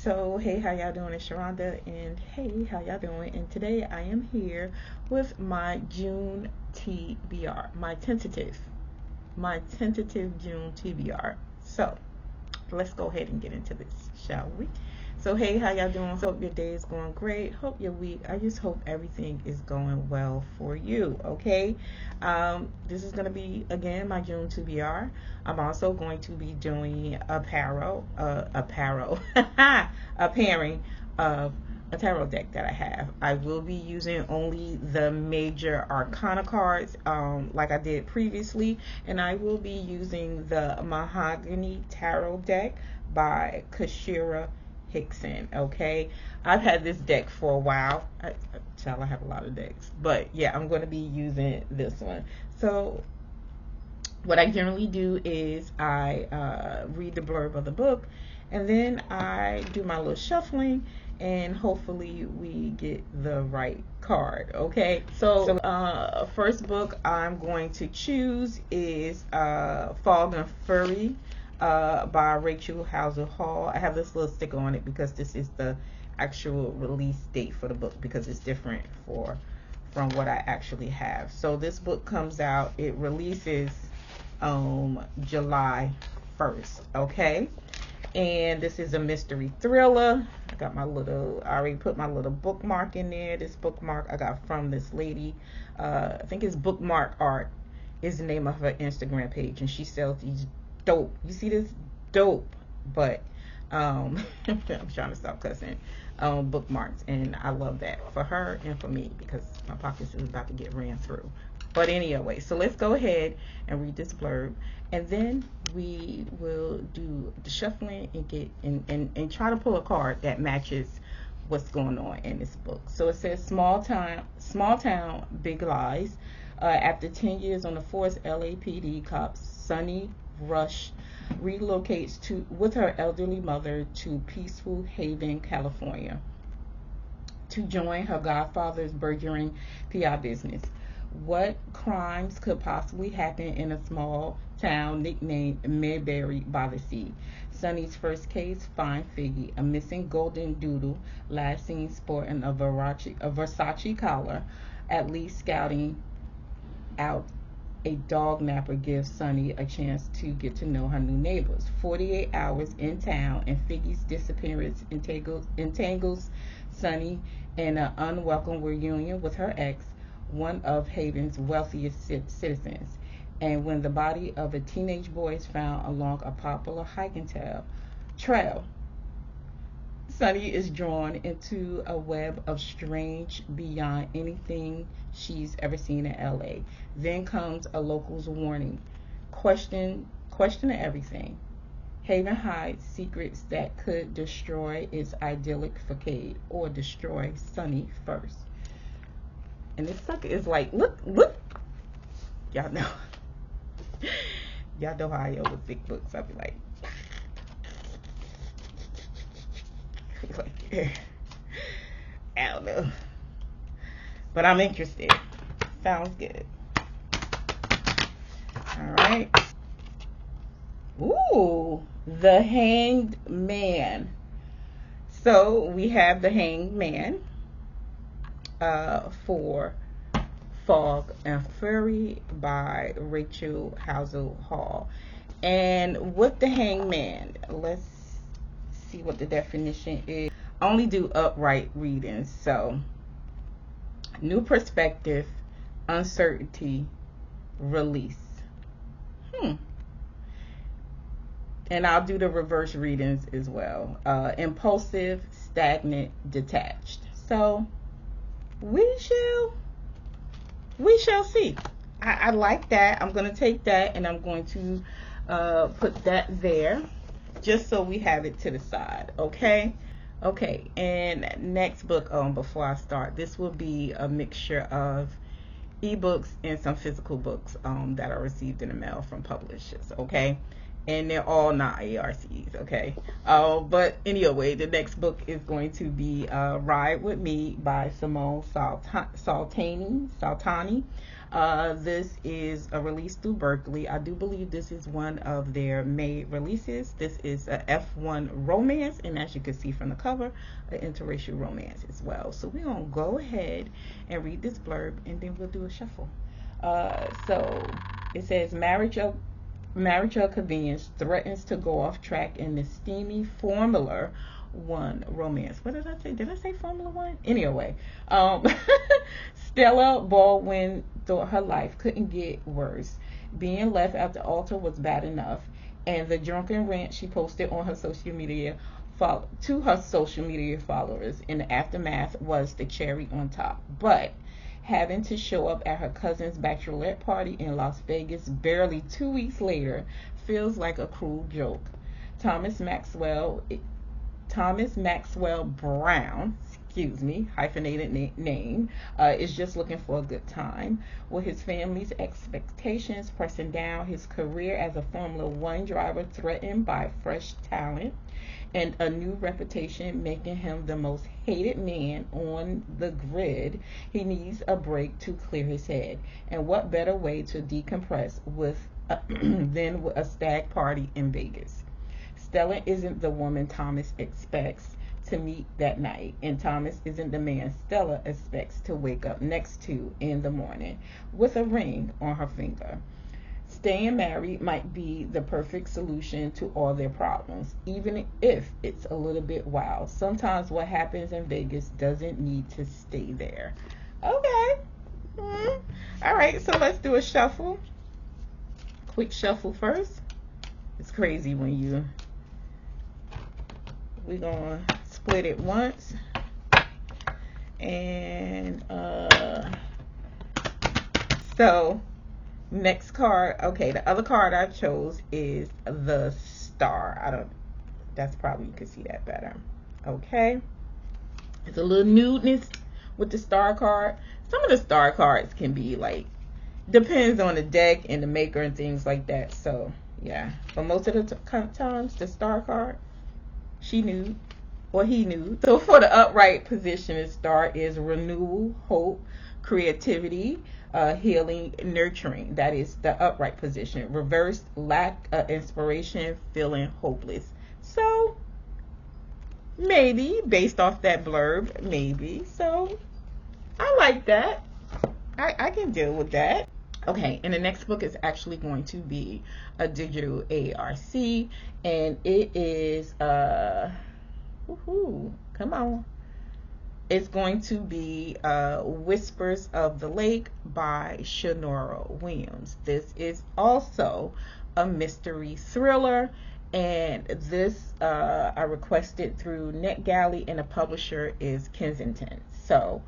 So, hey, how y'all doing? It's Sharonda, and hey, how y'all doing? And today I am here with my June TBR, my tentative June TBR. So, let's go ahead and get into this, shall we? So, hey, how y'all doing? Hope your day is going great. Hope your week. I just hope everything is going well for you. Okay. This is gonna be again my June TBR. I'm also going to be doing a pairing of a tarot deck that I have. I will be using only the major arcana cards, like I did previously, and I will be using the Mahogany tarot deck by Kasheera Hickson. Okay, I've had this deck for a while. I have a lot of decks, but yeah, I'm going to be using this one. So what I generally do is I read the blurb of the book, and then I do my little shuffling, and hopefully we get the right card. Okay, so first book I'm going to choose is Fog and Fury by Rachel Howzell. I have this little sticker on it because this is the actual release date for the book, because it's different from what I actually have. So this book comes out, it releases July 1st. Okay, and this is a mystery thriller. I already put my little bookmark in there. This bookmark I got from this lady. I think it's Bookmark Art is the name of her Instagram page, and she sells these dope. You see this dope, but I'm trying to stop cussing. Bookmarks, and I love that for her and for me because my pockets is about to get ran through. But anyway, so let's go ahead and read this blurb, and then we will do the shuffling and get and try to pull a card that matches what's going on in this book. So it says small town, big lies. After 10 years on the force, LAPD cop Sunny Rush relocates with her elderly mother to Peaceful Haven, California, to join her godfather's burgeoning PR business. What crimes could possibly happen in a small town nicknamed Mayberry by the Sea? Sunny's first case, Fine Figgy, a missing golden doodle, last seen sporting a Versace collar, at least scouting out a dog napper gives Sunny a chance to get to know her new neighbors. 48 hours in town, and Figgy's disappearance entangles Sunny in an unwelcome reunion with her ex, one of Haven's wealthiest citizens. And when the body of a teenage boy is found along a popular hiking trail, Sunny is drawn into a web of strange beyond anything she's ever seen in LA. Then comes a local's warning. Question everything. Haven hides secrets that could destroy its idyllic facade, or destroy Sunny first. And this sucker is like, look. Y'all know. Y'all know how I am with big books. I'll be like, I don't know, but I'm interested. Sounds good. All right. Ooh, the Hanged Man. So we have the Hanged Man for Fog and Fury by Rachel Howzell. And with the Hanged Man, let's see what the definition is. I only do upright readings, so new perspective, uncertainty, release. And I'll do the reverse readings as well. Impulsive, stagnant, detached. So we shall see. I like that. I'm going to take that and I'm going to put that there, just so we have it to the side. Okay, and next book, before I start, this will be a mixture of ebooks and some physical books that are received in the mail from publishers. Okay, and they're all not ARCs, okay? But anyway, the next book is going to be Ride With Me by Simone Soltani. This is a release through Berkeley. I do believe this is one of their May releases. This is a F1 romance, and as you can see from the cover, an interracial romance as well. So we're going to go ahead and read this blurb, and then we'll do a shuffle. So it says, marriage of convenience threatens to go off track in the steamy Formula One romance. What did I say? Did I say Formula One? Anyway, Stella Baldwin thought her life couldn't get worse. Being left at the altar was bad enough, and the drunken rant she posted on her social media to her social media followers in the aftermath was the cherry on top. But having to show up at her cousin's bachelorette party in Las Vegas barely 2 weeks later feels like a cruel joke. Thomas Maxwell Brown, hyphenated name, is just looking for a good time. With his family's expectations pressing down, his career as a Formula One driver threatened by fresh talent, and a new reputation making him the most hated man on the grid, he needs a break to clear his head. And what better way to decompress than with a stag party in Vegas? Stella isn't the woman Thomas expects to meet that night, and Thomas isn't the man Stella expects to wake up next to in the morning with a ring on her finger. Staying married might be the perfect solution to all their problems, even if it's a little bit wild. Sometimes what happens in Vegas doesn't need to stay there. Okay. All right, so let's do a shuffle. Quick shuffle first. It's crazy when we're going to split it once. And so next card, okay, the other card I chose is the Star. That's probably, you can see that better. Okay. It's a little nudeness with the Star card. Some of the Star cards can be like, depends on the deck and the maker and things like that. So, yeah. But most of the times, the Star card, she nude or he nude. So, for the upright position, the Star is renewal, hope, creativity, healing, nurturing. That is the upright position. Reversed, lack of inspiration, feeling hopeless. So maybe based off that blurb, maybe. So I like that. I can deal with that. Okay, and the next book is actually going to be a digital ARC, and it is come on. It's going to be Whispers of the Lake by Shanora Williams. This is also a mystery thriller, and this I requested through NetGalley, and the publisher is Kensington. So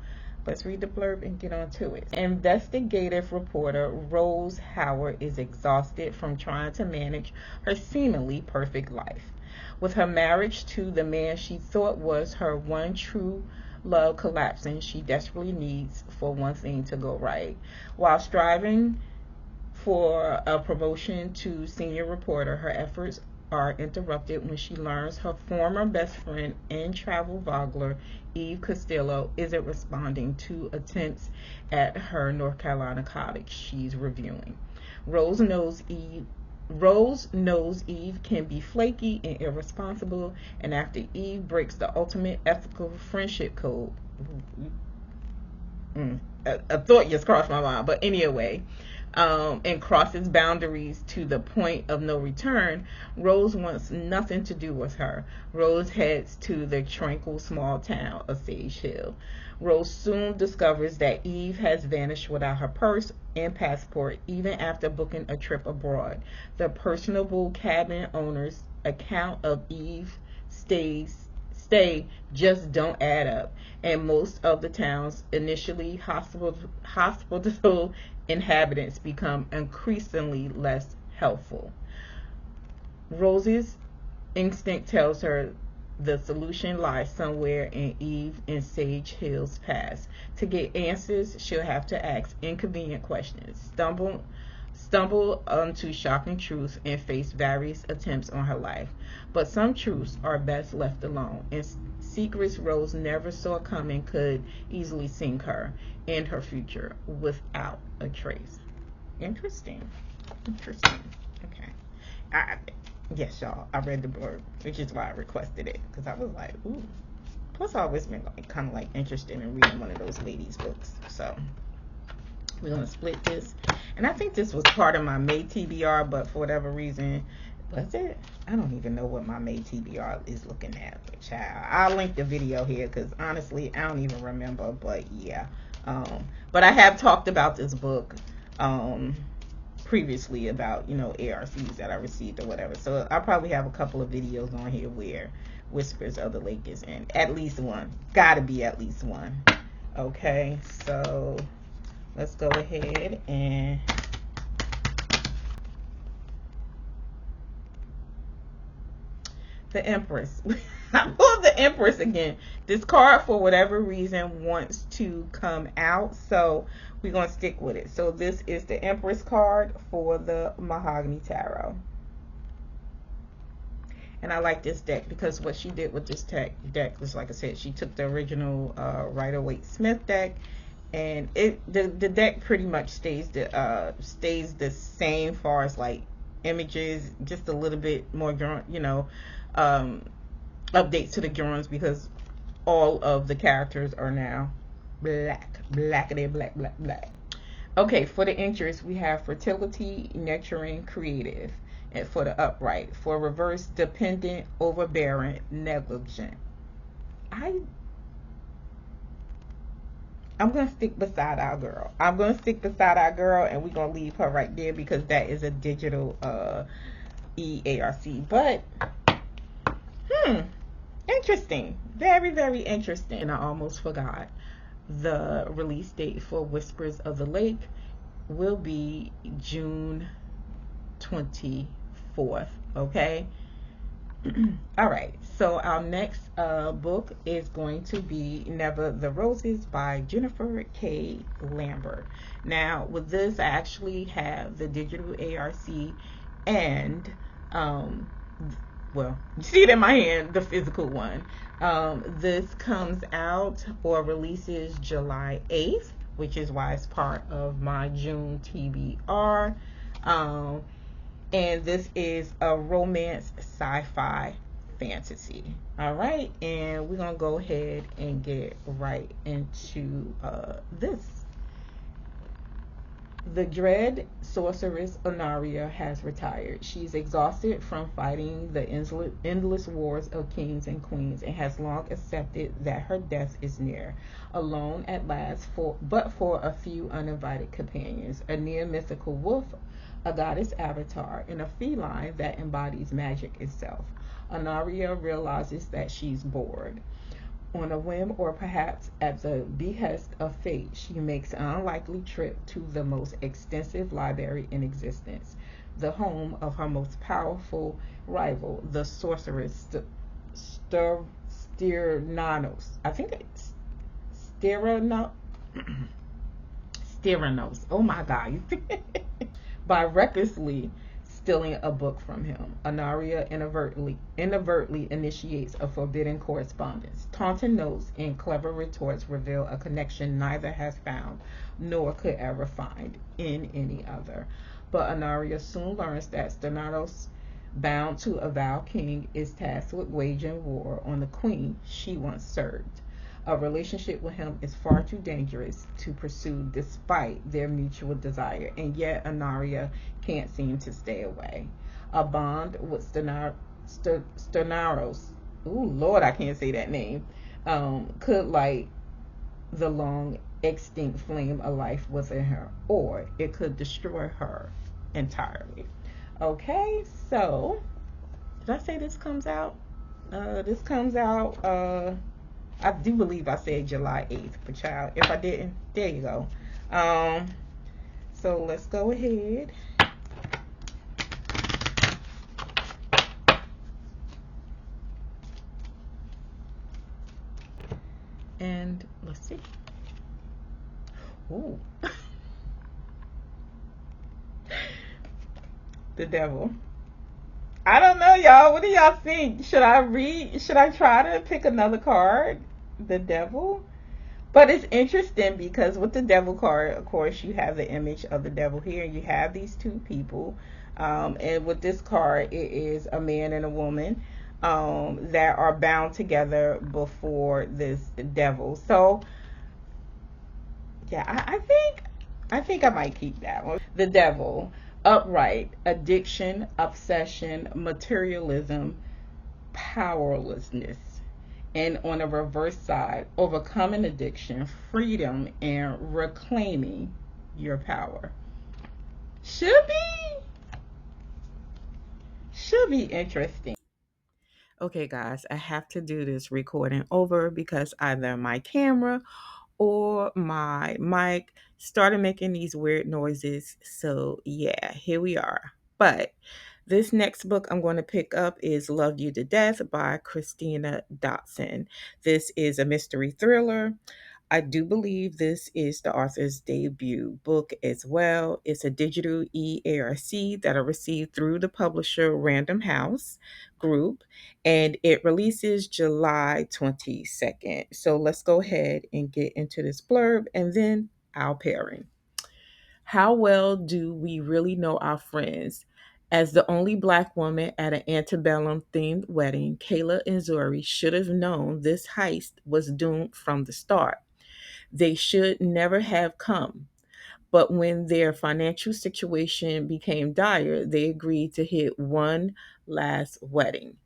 let's read the blurb and get on to it. Investigative reporter Rose Howard is exhausted from trying to manage her seemingly perfect life. With her marriage to the man she thought was her one true love collapsing, she desperately needs for one thing to go right. While striving for a promotion to senior reporter, her efforts are interrupted when she learns her former best friend and travel vlogger Eve Costello isn't responding to attempts at her North Carolina cottage she's reviewing. Rose knows Eve can be flaky and irresponsible, and after Eve breaks the ultimate ethical friendship code, a thought just crossed my mind, but anyway, and crosses boundaries to the point of no return, Rose wants nothing to do with her. Rose heads to the tranquil small town of Sage Hill. Rose soon discovers that Eve has vanished without her purse and passport, even after booking a trip abroad. The personable cabin owner's account of Eve's stay just don't add up, and most of the town's initially hospitable inhabitants become increasingly less helpful. Rose's instinct tells her the solution lies somewhere in Eve and Sage Hill's past. To get answers, she'll have to ask inconvenient questions, stumbled onto shocking truths and faced various attempts on her life. But some truths are best left alone, and secrets Rose never saw coming could easily sink her and her future without a trace. Interesting. Interesting. Okay. Yes, y'all, I read the book, which is why I requested it, because I was like, ooh. Plus, I've always been kind of like interested in reading one of those ladies' books. So we're gonna split this, and I think this was part of my May TBR, but for whatever reason, was it? I don't even know what my May TBR is looking at. But child, I'll link the video here because honestly, I don't even remember. But yeah, but I have talked about this book previously about, you know, ARCs that I received or whatever. So I probably have a couple of videos on here where Whispers of the Lake is in. At least one. Gotta be at least one. Okay, so let's go ahead and the Empress. I pulled the Empress again. This card, for whatever reason, wants to come out, so we're going to stick with it. So this is the Empress card for the Mahogany Tarot. And I like this deck because what she did with this deck was, like I said, she took the original Rider-Waite-Smith deck, and the deck pretty much stays the same far as like images, just a little bit more, you know, updates to the drawings because all of the characters are now black. Okay, for the interest we have fertility, nurturing, creative, and for the upright, for reverse, dependent, overbearing, negligent. I'm gonna stick beside our girl. I'm gonna stick beside our girl, and we're gonna leave her right there because that is a digital EARC. But interesting, very, very interesting. And I almost forgot, the release date for Whispers of the Lake will be June 24th. Okay. All right, so our next book is going to be Never the Roses by Jennifer K. Lambert. Now with this, I actually have the digital ARC and well, you see it in my hand, the physical one. This comes out or releases July 8th, which is why it's part of my June TBR. And this is a romance sci-fi fantasy. All right, and we're gonna go ahead and get right into this. The dread sorceress Honoria has retired. She's exhausted from fighting the endless wars of kings and queens and has long accepted that her death is near. Alone at last, but for a few uninvited companions, a near mythical wolf, a goddess avatar, and a feline that embodies magic itself. Honoria realizes that she's bored. On a whim, or perhaps at the behest of fate, she makes an unlikely trip to the most extensive library in existence, the home of her most powerful rival, the sorceress Styranos. I think it's Styranos. Styranos. Oh my God. By recklessly stealing a book from him, Honoria inadvertently initiates a forbidden correspondence. Taunting notes and clever retorts reveal a connection neither has found nor could ever find in any other. But Honoria soon learns that Styranos, bound to a vile king, is tasked with waging war on the queen she once served. A relationship with him is far too dangerous to pursue despite their mutual desire, and yet Honoria can't seem to stay away. A bond with Styranos, ooh Lord, I can't say that name, could light the long extinct flame of life within her, or it could destroy her entirely. Okay, so did I say this comes out? This comes out I do believe I said July 8th, but child, if I didn't, there you go. So let's go ahead. And let's see. Ooh. The devil. I don't know, y'all. What do y'all think? Should I read? Should I try to pick another card? The devil? But it's interesting because with the devil card, of course, you have the image of the devil here. You have these two people. And with this card, it is a man and a woman that are bound together before this devil. So, yeah, I think I might keep that one. The devil, upright, addiction, obsession, materialism, powerlessness. And on the reverse side, overcoming addiction, freedom, and reclaiming your power. Should be interesting. Okay, guys, I have to do this recording over because either my camera or my mic started making these weird noises. So, yeah, here we are. But this next book I'm going to pick up is Love You to Death by Christina Dotson. This is a mystery thriller. I do believe this is the author's debut book as well. It's a digital EARC that I received through the publisher Random House Group, and it releases July 22nd. So let's go ahead and get into this blurb and then our pairing. How well do we really know our friends? As the only Black woman at an antebellum themed wedding, Kayla and Zori should have known this heist was doomed from the start. They should never have come. But when their financial situation became dire, they agreed to hit one last wedding.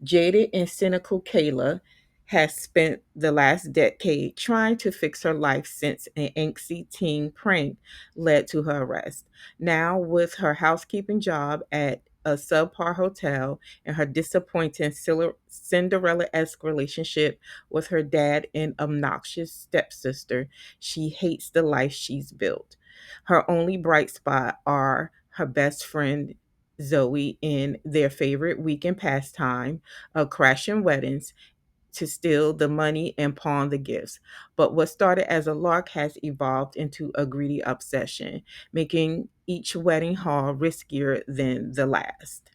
Jaded and cynical Kayla has spent the last decade trying to fix her life since an angsty teen prank led to her arrest. Now, with her housekeeping job at a subpar hotel and her disappointing Cinderella esque relationship with her dad and obnoxious stepsister, she hates the life she's built. Her only bright spot are her best friend Zoe in their favorite weekend pastime of crashing weddings to steal the money and pawn the gifts. But what started as a lark has evolved into a greedy obsession, making each wedding hall riskier than the last.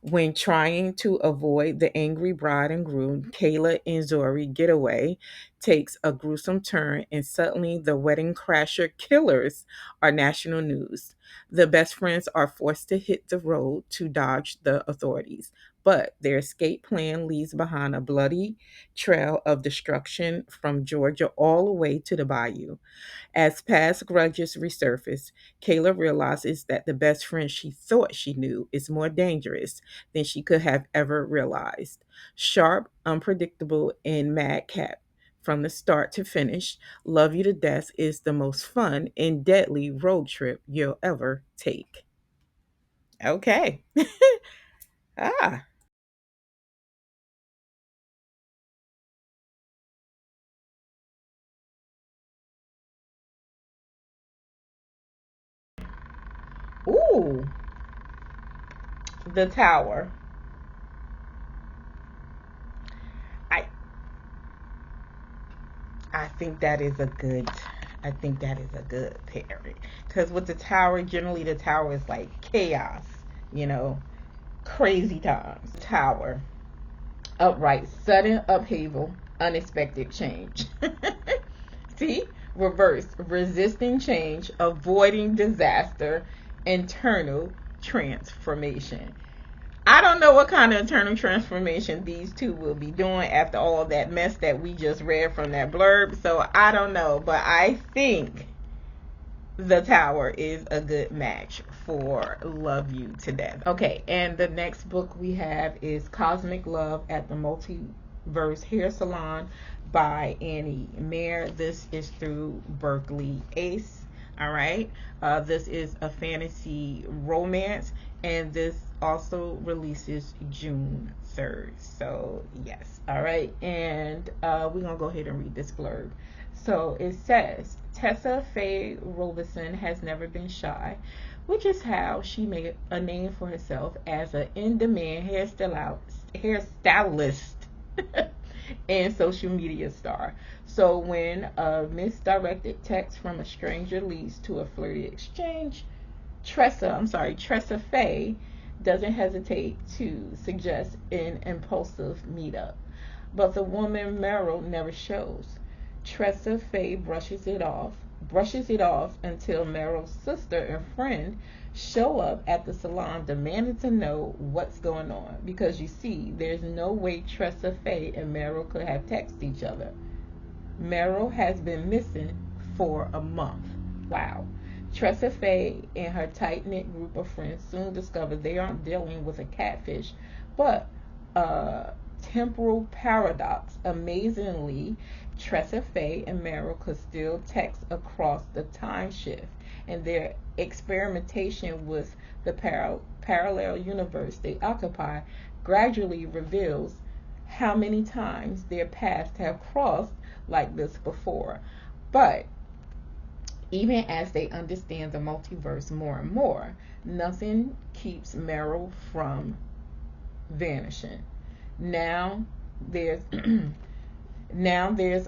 When trying to avoid the angry bride and groom, Kayla and Zori getaway takes a gruesome turn, and suddenly the wedding crasher killers are national news. The best friends are forced to hit the road to dodge the authorities, but their escape plan leaves behind a bloody trail of destruction from Georgia all the way to the bayou. As past grudges resurface, Kayla realizes that the best friend she thought she knew is more dangerous than she could have ever realized. Sharp, unpredictable, and madcap. From the start to finish, Love You to Death is the most fun and deadly road trip you'll ever take. Okay. ah. Ooh. The Tower. I I think that is a good. I think that is a good pairing because with the tower, generally the tower is like chaos, you know, crazy times. Tower, upright, sudden upheaval, unexpected change. See, reverse, resisting change, avoiding disaster, internal transformation. I don't know what kind of internal transformation these two will be doing after all that mess that we just read from that blurb. So I don't know, but I think the Tower is a good match for Love You to Death. Okay, and the next book we have is Cosmic Love at the Multiverse Hair Salon by Annie Mayer. This is through Berkeley Ace. All right. This is a fantasy romance, and this also releases June 3rd. So, yes. All right. And we're going to go ahead and read this blurb. So it says, Tessa Faye Robeson has never been shy, which is how she made a name for herself as an in-demand hairstylist and social media star. So when a misdirected text from a stranger leads to a flirty exchange, Tressa Faye doesn't hesitate to suggest an impulsive meetup, but the woman Meryl never shows. Tressa Faye brushes it off until Meryl's sister and friend show up at the salon demanding to know what's going on, because you see, there's no way Tressa Faye and Meryl could have texted each other. Meryl has been missing for a month. Wow. Tressa Faye and her tight-knit group of friends soon discover they aren't dealing with a catfish, but a temporal paradox. Amazingly, Tressa Faye and Meryl could still text across the time shift, and their experimentation with the parallel universe they occupy gradually reveals how many times their paths have crossed like this before. But even as they understand the multiverse more and more, nothing keeps Meryl from vanishing. Now there's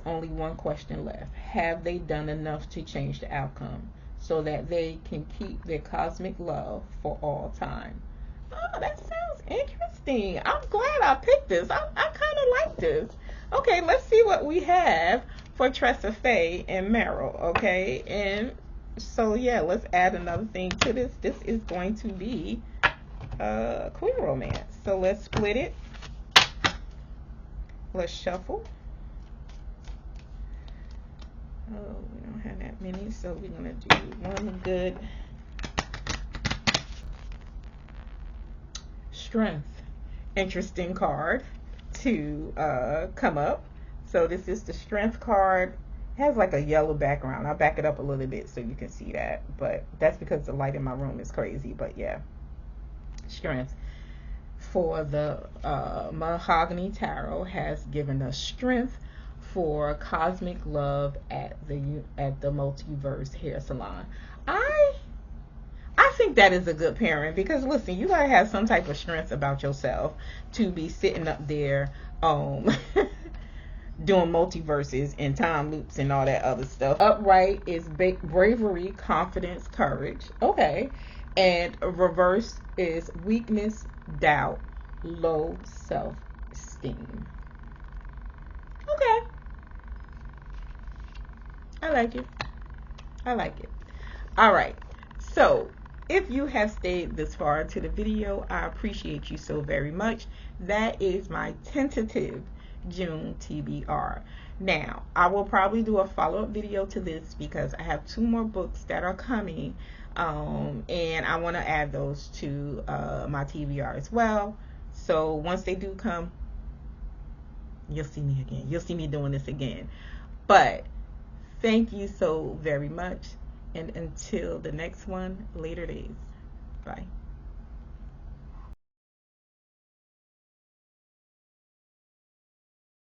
only one question left. Have they done enough to change the outcome so that they can keep their cosmic love for all time? Oh, that sounds interesting. I'm glad I picked this. I kind of like this. Okay, let's see what we have for Tressa Faye and Meryl. Okay, and so yeah, let's add another thing to this. This is going to be queer romance. So let's split it. Let's shuffle. Oh, we don't have that many, so we're gonna do one good strength. Interesting card to come up. So this is the strength card. It has like a yellow background. I'll back it up a little bit so you can see that, but that's because the light in my room is crazy. But yeah, strength. For the Mahogany Tarot has given us strength for cosmic love at the Multiverse hair salon. I think that is a good pairing, because listen, you gotta have some type of strength about yourself to be sitting up there doing multiverses and time loops and all that other stuff. Upright is bravery, confidence, courage. Okay. And reverse is weakness, doubt, low self-esteem. Okay. I like it. I like it. All right. So if you have stayed this far into the video, I appreciate you so very much. That is my tentative June TBR. Now, I will probably do a follow-up video to this because I have 2 more books that are coming, and I want to add those to my TBR as well. So once they do come, you'll see me again. You'll see me doing this again. But thank you so very much, and until the next one, later days. Bye.